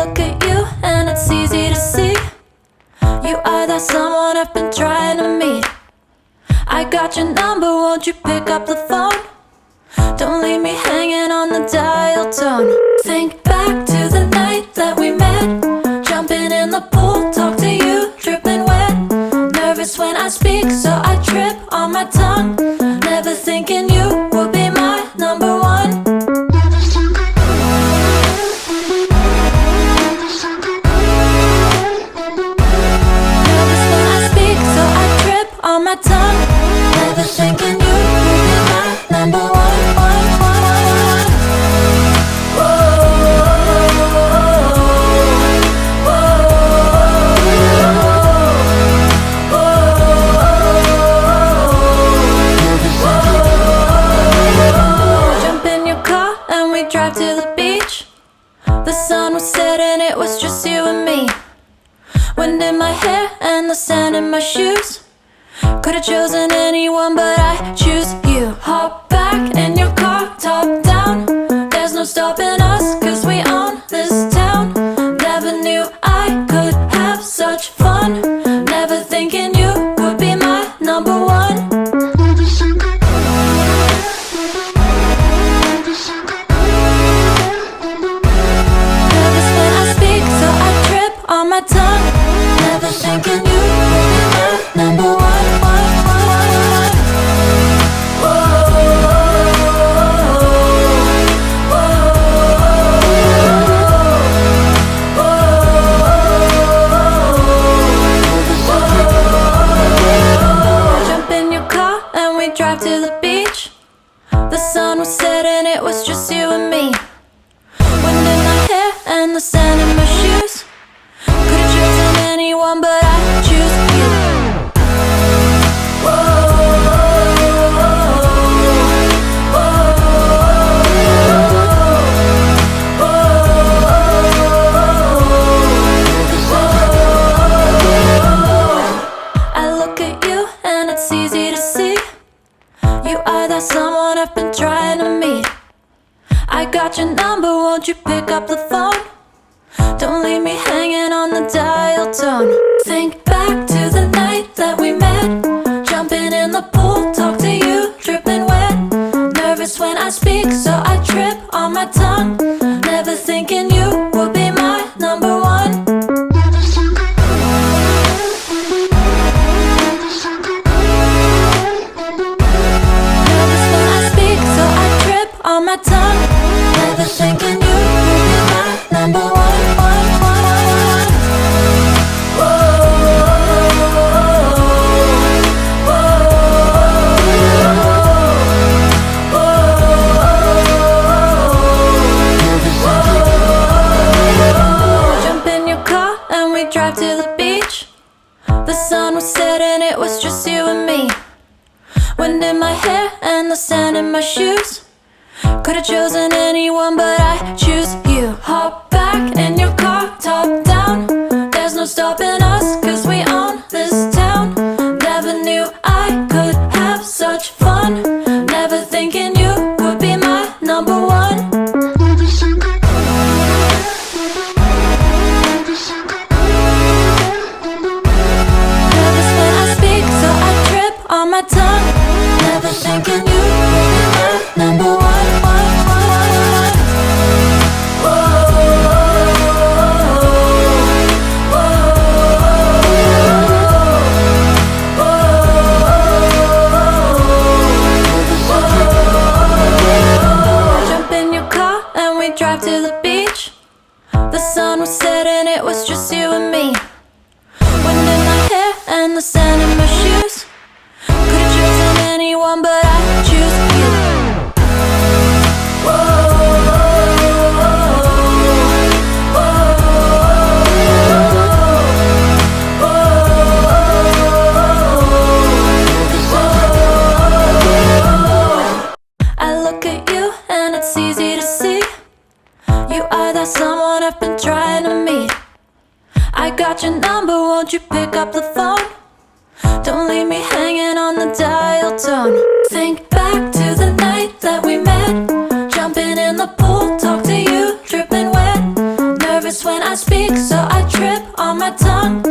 look at you and it's easy to see. You are that someone I've been trying to meet. I got your number, won't you pick up the phone? Don't leave me hanging on the dial tone. Think back to the night that we met, jumping in the pool, talk to you, dripping wet. Nervous when I speak, so I trip on my tongue. Never thinking you would be my number one. Nervous when I speak, so I trip on my tongue. Never thinking you would be my number one. Drive to the beach. The sun was setting, it was just you and me. Wind in my hair and the sand in my shoes. Could've chosen anyone, but I choose you. Hop back in your car, top down. There's no stopping us, cause we own this town. Never knew I could have such fun. Never thinking you would be my number one. On my tongue, never thinking you would be my number one. Jump in your car and we drive to the beach. The sun was setting, it was just you and me. Wind in my hair and the sand in my shoes. Could've chosen anyone, but I choose you. I look at you and it's easy to see. You are that someone I've been trying to meet. I got your number, won't you pick up the phone? Don't leave me hanging on the dial tone. Think back to the night that we met, jumping in the pool, talk to you, dripping wet. Nervous when I speak, so I trip on my tongue. Never thinking you would be my number one. Nervous when I speak, so I trip on my tongue. Never thinking you would be my number one. Drive to the beach. The sun was setting, it was just you and me. Wind in my hair and the sand in my shoes. Could've chosen anyone, but I choose you. Hop back in your car, top down. There's no stopping us, cause we own this town. Never knew I could have such fun. Never thinking you would be my number one. On my tongue, never thinking you would be my number one. Jump in your car and we drive to the beach. The sun was setting, it was just you and me. Wind in my hair and the sand in my shoes. Could've chosen anyone, but I choose you. I look at you and it's easy to see. You are that someone I've been trying to meet. I got your number, won't you pick up the phone? Don't leave me hanging on the dial tone. Think back to the night that we met, jumping in the pool, talk to you, dripping wet. Nervous nervous when I speak, so I trip on my tongue.